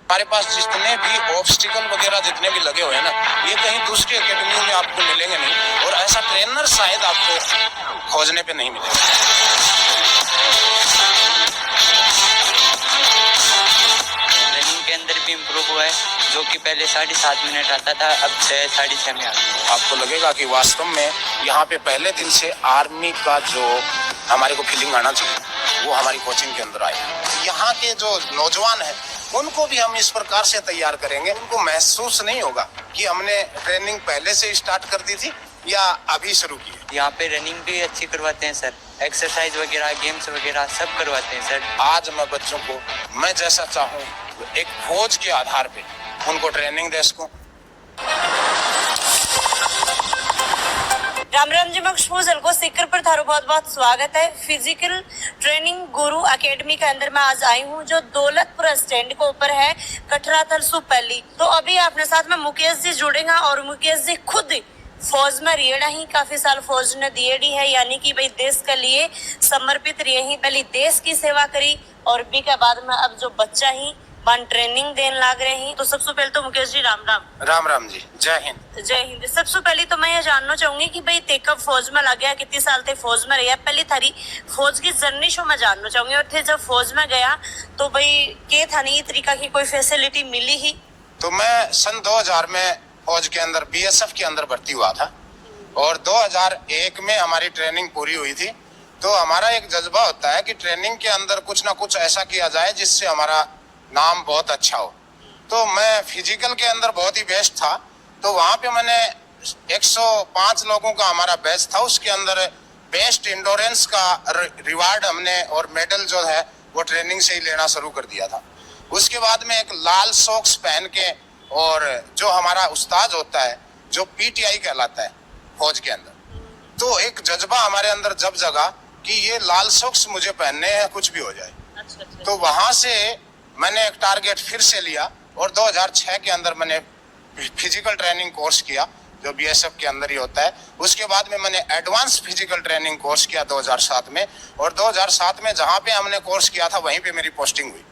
हमारे पास जितने भी ऑब्स्टिकल वगैरह जितने भी लगे हुए हैं ना, ये कहीं दूसरी एकेडमियों में आपको मिलेंगे नहीं, और ऐसा ट्रेनर शायद आपको खोजने पे नहीं मिलेगा। रनिंग के अंदर भी इम्प्रूव हुआ है, जो कि पहले 7.5 मिनट आता था, अब 6 साढ़े 6 में आता है। आपको लगेगा कि वास्तव में यहाँ पे पहले दिन से आर्मी का जो हमारे को फीलिंग आना चाहिए वो हमारी कोचिंग के अंदर आए। यहाँ के जो नौजवान हैं उनको भी हम इस प्रकार से तैयार करेंगे, उनको महसूस नहीं होगा कि हमने ट्रेनिंग पहले से स्टार्ट कर दी थी या अभी शुरू की है। यहाँ पे रनिंग भी अच्छी करवाते हैं सर, एक्सरसाइज वगैरह, गेम्स वगैरह सब करवाते हैं सर। आज मैं बच्चों को मैं जैसा चाहूँ एक खोज के आधार पे उनको ट्रेनिंग दे सकूं। राम राम जी, मैं खुशबू को सीकर पर थारो बहुत बहुत स्वागत है। फिजिकल ट्रेनिंग गुरु एकेडमी के अंदर मैं आज आई हूँ, जो दौलतपुर स्टैंड के ऊपर है, कटरा तरसू पहली। तो अभी अपने साथ में मुकेश जी जुड़ेगा, और मुकेश जी खुद फौज में रियड़ा ही काफी साल फौज ने दिएड़ी है, यानी कि भाई देश के लिए समर्पित रही ही, पहले देश की सेवा करी और बी के बाद में अब जो बच्चा ही बन ट्रेनिंग देने लाग रहे हैं। तो सबसे पहले तो मुकेश जी राम राम। राम राम जी, जय हिंद। जय हिंद। सबसे पहले तो मैं ये जानना चाहूंगी कि भाई ते कब फौज में लग गया, कितने साल थे फौज में रहा, पहले थारी फौज की जर्नी शो मैं जानना चाहूंगी। और थे जब फौज में गया तो भाई के थानी तरीका की कोई फैसिलिटी मिली ही? तो मैं सन 2000 में फौज के अंदर बीएसएफ के अंदर भर्ती हुआ था, और 2001 में हमारी ट्रेनिंग पूरी हुई थी। तो हमारा एक जज्बा होता है कि ट्रेनिंग के अंदर कुछ ना कुछ ऐसा किया जाए जिससे हमारा नाम बहुत अच्छा हो। तो मैं फिजिकल के अंदर बहुत ही बेस्ट था, तो वहाँ पे मैंने 105 लोगों का हमारा बैच था, उसके अंदर बेस्ट इंडोरेंस का रिवार्ड हमने और मेडल जो है वो ट्रेनिंग से ही लेना शुरू कर दिया था। उसके बाद में एक लाल सॉक्स पहन के, और जो हमारा उस्ताद होता है जो पीटीआई कहलाता है फौज के अंदर, तो एक जज्बा हमारे अंदर जब जगा कि ये लाल सॉक्स मुझे पहनने हैं, कुछ भी हो जाए। तो वहां से मैंने एक टारगेट फिर से लिया, और 2006 के अंदर मैंने फिजिकल ट्रेनिंग कोर्स किया जो बीएसएफ के अंदर ही होता है। उसके बाद में मैंने एडवांस फिजिकल ट्रेनिंग कोर्स किया 2007 में, और 2007 में जहाँ पे हमने कोर्स किया था वहीं पे मेरी पोस्टिंग हुई।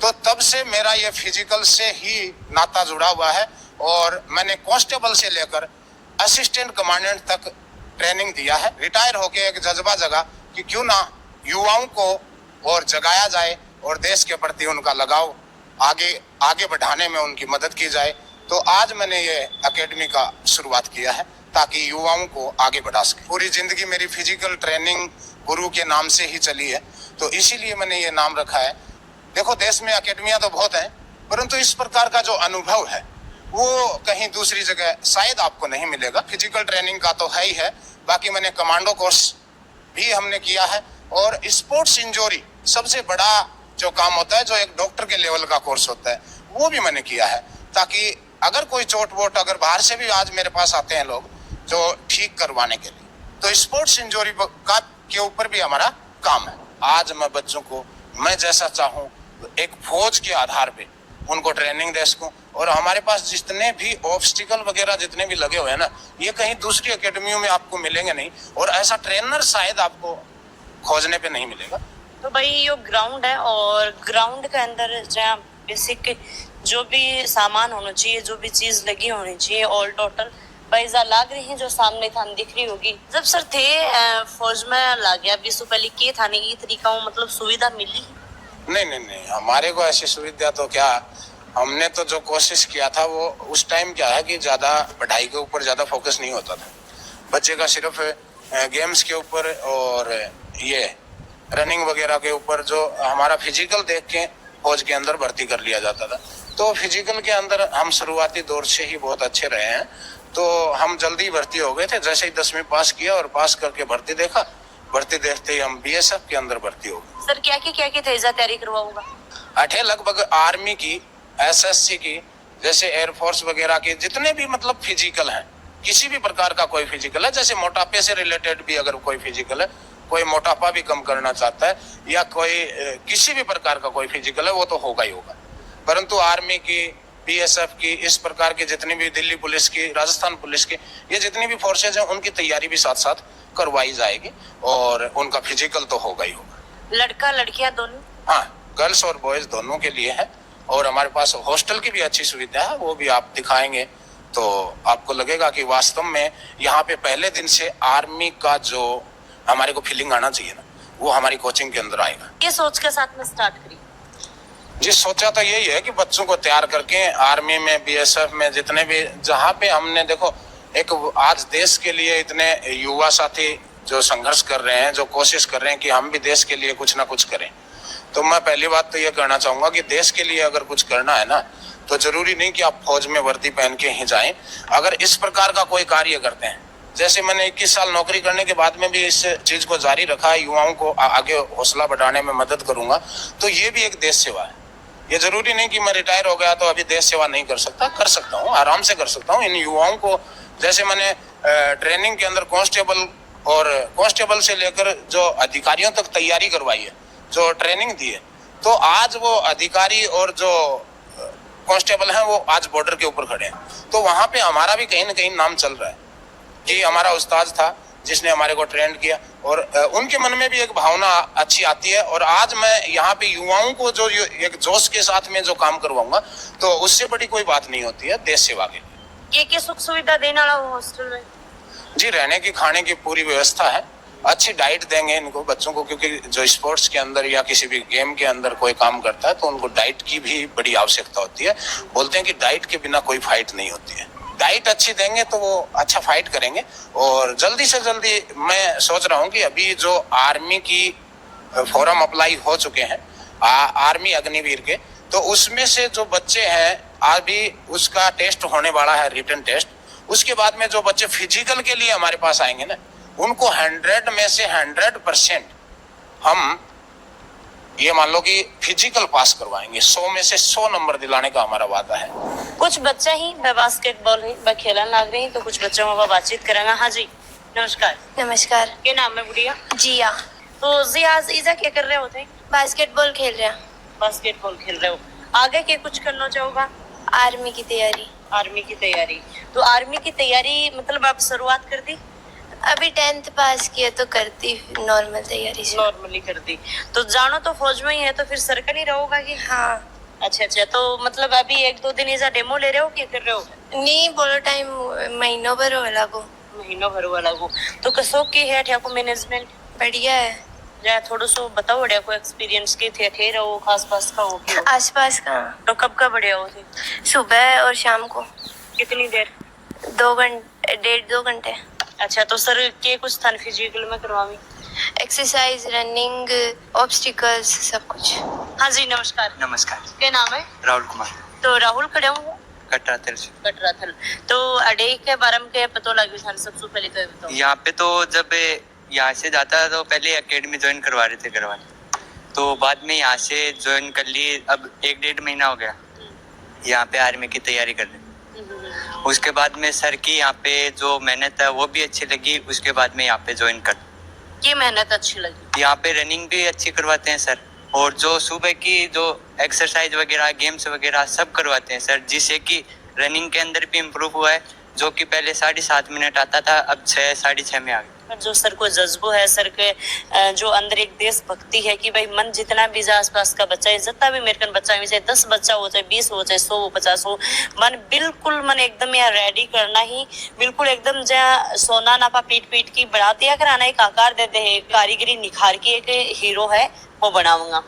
तो तब से मेरा ये फिजिकल से ही नाता जुड़ा हुआ है, और मैंने कांस्टेबल से लेकर असिस्टेंट कमांडेंट तक ट्रेनिंग दिया है। रिटायर होके एक जज्बा जगा कि क्यों ना युवाओं को और जगाया जाए और देश के प्रति उनका लगाव आगे बढ़ाने में उनकी मदद की जाए। तो आज मैंने ये एकेडमी का शुरुआत किया है ताकि युवाओं को आगे बढ़ा सके। पूरी जिंदगी मेरी फिजिकल ट्रेनिंग गुरु के नाम से ही चली है, तो इसीलिए मैंने ये नाम रखा है। देखो, देश में एकेडमियां तो बहुत हैं, परंतु इस प्रकार का जो अनुभव है वो कहीं दूसरी जगह शायद आपको नहीं मिलेगा। फिजिकल ट्रेनिंग का तो है ही है, बाकी मैंने कमांडो कोर्स भी हमने किया है, और स्पोर्ट्स इंजरी सबसे बड़ा जो काम होता है, जो एक डॉक्टर के लेवल का कोर्स होता है, वो भी मैंने किया है, ताकि अगर कोई चोट वोट, अगर बाहर से भी आज मेरे पास आते हैं लोग जो ठीक करवाने के लिए, तो स्पोर्ट्स इंजरी का के ऊपर भी हमारा काम है। आज मैं बच्चों को मैं जैसा चाहूँ एक फौज के आधार पे उनको ट्रेनिंग दे सकूं, और हमारे पास जितने भी ऑब्स्टिकल वगैरह जितने भी लगे हुए हैं ना, ये कहीं दूसरी एकेडमियों में आपको मिलेंगे नहीं, और ऐसा ट्रेनर शायद आपको खोजने पे नहीं मिलेगा। तो भाई ये ग्राउंड है, और ग्राउंड के अंदर जहाँ बेसिक जो भी सामान होना चाहिए, जो भी चीज लगी होनी चाहिए, ऑल टोटल पैसा लाग रही है जो सामने थान दिख रही होगी। जब सर थे फौज में लाग गया 20 पहले के थाने की तरीका मतलब सुविधा मिली? नहीं, हमारे को ऐसी सुविधा तो क्या, हमने तो जो कोशिश किया था वो उस टाइम क्या है कि ज्यादा पढ़ाई के ऊपर ज्यादा फोकस नहीं होता था बच्चे का, सिर्फ गेम्स के ऊपर और ये रनिंग वगैरह के ऊपर जो हमारा फिजिकल देख के फौज के अंदर भर्ती कर लिया जाता था। तो फिजिकल के अंदर हम शुरुआती दौर से ही बहुत अच्छे रहे हैं, तो हम जल्दी भर्ती हो गए थे। जैसे ही 10वीं पास किया और पास करके भर्ती देखा, भर्ती देखते ही हम बीएसएफ के अंदर भर्ती हो गए। सर क्या की तैयारी करवाऊंगा? अठे लगभग आर्मी की, एसएससी की, जैसे एयरफोर्स वगैरह की, जितने भी मतलब फिजिकल हैं, किसी भी प्रकार का कोई फिजिकल है, जैसे मोटापे से रिलेटेड भी अगर कोई फिजिकल है, कोई मोटापा भी कम करना चाहता है, या कोई किसी भी प्रकार का कोई फिजिकल है, वो तो होगा ही होगा। परंतु आर्मी की, बीएसएफ की, इस प्रकार की जितनी भी, दिल्ली पुलिस की, राजस्थान पुलिस की, ये जितनी भी फोर्सेज हैं, उनकी तैयारी भी साथ साथ करवाई जाएगी, और उनका फिजिकल तो होगा ही होगा। लड़का लड़कियां दोनों? हाँ, गर्ल्स और बॉयज दोनों के लिए है, और हमारे पास हॉस्टल की भी अच्छी सुविधा है, वो भी आप दिखाएंगे तो आपको लगेगा कि वास्तव में यहाँ पे पहले दिन से आर्मी का जो हमारे को फीलिंग आना चाहिए ना, वो हमारी कोचिंग के अंदर आएगा। ये सोच के साथ में स्टार्ट करी? जी, सोचा तो यही है कि बच्चों को तैयार करके आर्मी में, बीएसएफ में, जितने भी जहाँ पे हमने देखो एक आज देश के लिए इतने युवा साथी जो संघर्ष कर रहे हैं, जो कोशिश कर रहे हैं कि हम भी देश के लिए कुछ ना कुछ करें, तो मैं पहली बात तो ये कहना चाहूंगा कि देश के लिए अगर कुछ करना है ना, तो जरूरी नहीं कि आप फौज में वर्दी पहन के ही जाएं। अगर इस प्रकार का कोई कार्य करते हैं, जैसे मैंने 21 साल नौकरी करने के बाद में भी इस चीज को जारी रखा है, युवाओं को आगे हौसला बढ़ाने में मदद करूंगा, तो ये भी एक देश सेवा है। ये जरूरी नहीं कि मैं रिटायर हो गया तो अभी देश सेवा नहीं कर सकता, कर सकता हूँ, आराम से कर सकता हूँ। इन युवाओं को जैसे मैंने ट्रेनिंग के अंदर कांस्टेबल और कांस्टेबल से लेकर जो अधिकारियों तक तैयारी करवाई है, जो ट्रेनिंग दी है, तो आज वो अधिकारी और जो कांस्टेबल हैं वो आज बॉर्डर के ऊपर खड़े हैं। तो वहां पे हमारा भी कहीं ना कहीं नाम चल रहा है कि हमारा उस्ताद था जिसने हमारे को ट्रेंड किया, और उनके मन में भी एक भावना अच्छी आती है। और आज मैं यहाँ पे युवाओं को जो एक जोश के साथ में जो काम करवाऊंगा, तो उससे बड़ी कोई बात नहीं होती है देश सेवा के लिए। ये सुख सुविधा देने वाला वो हॉस्टल में? जी, रहने की, खाने की पूरी व्यवस्था है, अच्छी डाइट देंगे इनको बच्चों को, क्योंकि जो स्पोर्ट्स के अंदर या किसी भी गेम के अंदर कोई काम करता है तो उनको डाइट की भी बड़ी आवश्यकता होती है। बोलते हैं कि डाइट के बिना कोई फाइट नहीं होती है। डाइट अच्छी देंगे तो वो अच्छा फाइट करेंगे। और जल्दी से जल्दी मैं सोच रहा हूँ कि अभी जो आर्मी की फॉर्म अप्लाई हो चुके हैं आर्मी अग्निवीर के, तो उसमें से जो बच्चे हैं अभी उसका टेस्ट होने वाला है, रिटन टेस्ट। उसके बाद में जो बच्चे फिजिकल के लिए हमारे पास आएंगे ना, उनको 100 में से 100% हम ये मान लो कि फिजिकल पास करवाएंगे। 100 में से 100 नंबर दिलाने का हमारा वादा है। कुछ बच्चा ही बास्केटबॉल ही खेलने लग रही, तो कुछ बच्चों में बातचीत करेंगे। हाँ जी, नमस्कार। नमस्कार। क्या नाम है बुढ़िया? जिया। तो जी, आज ईजा क्या कर रहे होते? बास्केटबॉल खेल रहे हैं। बास्केटबॉल खेल रहे हो, आगे के कुछ करना चाहोगा? आर्मी की तैयारी। आर्मी की तैयारी, तो आर्मी की तैयारी मतलब आप शुरुआत कर दी? अभी 10th पास किया तो करती नॉर्मल तैयारी से। नॉर्मली कर दी, तो जानो तो फौज में ही है, तो फिर सर्कल ही रहोगा कि? हाँ। अच्छा, तो मतलब अभी 1-2 दिन ऐसा डेमो ले रहे हो, क्या कर रहे हो? नहीं, बोलो टाइम महीनों भर हो लागो। महीनों भर वाला को, तो कसो की है ठेको मैनेजमेंट? बढ़िया है। जरा थोड़ा सो बताओ, बढ़िया को एक्सपीरियंस के थे ठहरा हो, खास पास का हो क्या? आसपास कहाँ? तो कब का बढ़िया हो थे? सुबह और शाम को। कितनी देर? 2 घंटे, 1.5-2 घंटे। अच्छा, तो सर के कुछ था फिजिकल में करवावी? एक्सरसाइज, रनिंग, ऑब्स्टिकल्स, सब कुछ। हाँ जी, नमस्कार। नमस्कार। क्या नाम है? राहुल कुमार। तो राहुल खड़े हूँ कटराथल से। कटराथल, तो अडे के बारे में क्या पता लगी? सबसे पहले तो बताओ। यहाँ पे तो जब यहाँ से जाता था तो पहले एकेडमी ज्वाइन करवा रहे थे घर वाले, तो बाद में यहाँ से ज्वाइन कर लिए। अब 1-1.5 महीना हो गया यहाँ पे आर्मी की तैयारी कर रहे। उसके बाद में सर की यहाँ पे जो मेहनत है वो भी अच्छी लगी। उसके बाद में यहाँ पे ज्वाइन कर, ये मेहनत अच्छी लगी। यहाँ पे रनिंग भी अच्छी करवाते हैं सर, और जो सुबह की जो एक्सरसाइज वगैरह, गेम्स वगैरह सब करवाते हैं सर, जिससे कि रनिंग के अंदर भी इम्प्रूव हुआ है। जो कि पहले 7.5 मिनट आता था, अब 6-6.5 में आ गया। जो सर को जज्बो है, सर के जो अंदर एक देशभक्ति है कि भाई मन जितना भी आसपास का बच्चा है, जितना भी अमेरिकन बच्चा है, चाहे 10 बच्चा हो, चाहे 20 हो, चाहे 100 हो, 50 हो, मन बिल्कुल मन एकदम यहाँ रेडी करना ही, बिल्कुल एकदम जहाँ सोना नापा पीट की बढ़ा दिया कराना, एक आकार देते हैं, कारीगरी निखार की एक हीरो है वो बनाऊंगा।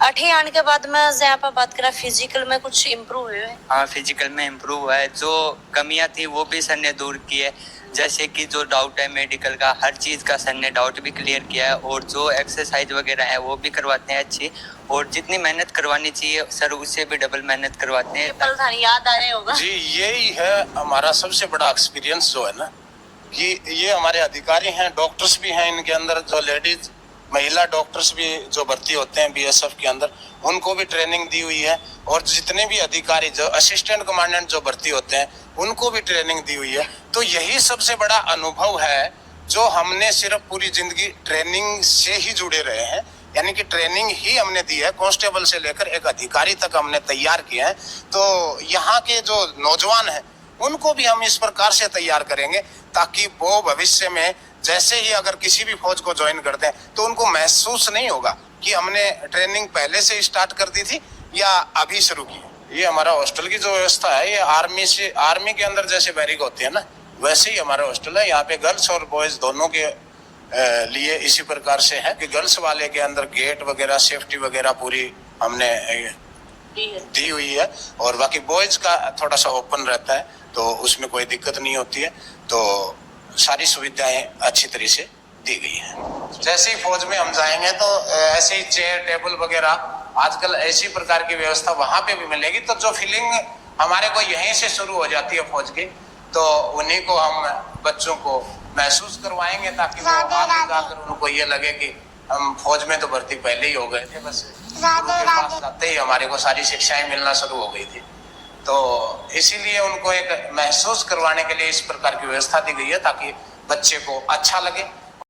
8 आने के बाद में जहाँ पर बात करा फिजिकल में कुछ इम्प्रूव हुए है? हाँ, फिजिकल में इम्प्रूव हुआ है। जो कमियां थी वो भी सर ने दूर की है, जैसे कि जो डाउट है मेडिकल का, हर चीज़ का सर ने डाउट भी क्लियर किया है। और जो एक्सरसाइज वगैरह है वो भी करवाते हैं अच्छी, और जितनी मेहनत करवानी चाहिए सर उससे भी डबल मेहनत करवाते हैं। पल था याद आ रहे होगा जी, यही है हमारा सबसे बड़ा एक्सपीरियंस जो है ना, कि ये हमारे अधिकारी हैं, डॉक्टर्स भी हैं इनके अंदर, जो लेडीज महिला डॉक्टर्स भी जो भर्ती होते हैं बीएसएफ के अंदर, उनको भी ट्रेनिंग दी हुई है। और जितने भी अधिकारी जो असिस्टेंट कमांडेंट जो भर्ती होते हैं उनको भी ट्रेनिंग दी हुई है। तो यही सबसे बड़ा अनुभव है जो हमने सिर्फ पूरी जिंदगी ट्रेनिंग से ही जुड़े रहे हैं, यानी कि ट्रेनिंग ही हमने दी है, कांस्टेबल से लेकर एक अधिकारी तक हमने तैयार किए हैं। तो यहाँ के जो नौजवान हैं उनको भी हम इस प्रकार से तैयार करेंगे ताकि वो भविष्य में जैसे ही अगर किसी भी फौज को ज्वाइन करते हैं तो उनको महसूस नहीं होगा कि हमने ट्रेनिंग पहले से स्टार्ट कर दी थी या अभी शुरू की? ये हमारा हॉस्टल की जो व्यवस्था है, ये आर्मी के अंदर जैसे बैरिक होते हैं ना, वैसे ही हमारा हॉस्टल है। यहाँ पे गर्ल्स और बॉयज दोनों के लिए इसी प्रकार से है कि गर्ल्स वाले के अंदर गेट वगैरह, सेफ्टी वगैरह पूरी हमने दी हुई है, और बाकी बॉयज का थोड़ा सा ओपन रहता है, तो उसमें कोई दिक्कत नहीं होती है। तो सारी सुविधाएं अच्छी तरह से दी गई है। जैसे ही फौज में हम जाएंगे तो ऐसे ही चेयर टेबल वगैरह आजकल ऐसी प्रकार की व्यवस्था वहां पे भी मिलेगी। तो जो फीलिंग हमारे को यहीं से शुरू हो जाती है फौज की, तो उन्हीं को हम बच्चों को महसूस करवाएंगे, ताकि वो आगे जाकर उनको ये लगे कि हम फौज में तो भर्ती पहले ही हो गए थे, बस गुरु के पास जाते ही हमारे को सारी शिक्षाएं मिलना शुरू हो गई थी। तो इसीलिए उनको एक महसूस करवाने के लिए इस प्रकार की व्यवस्था दी गई है, ताकि बच्चे को अच्छा लगे।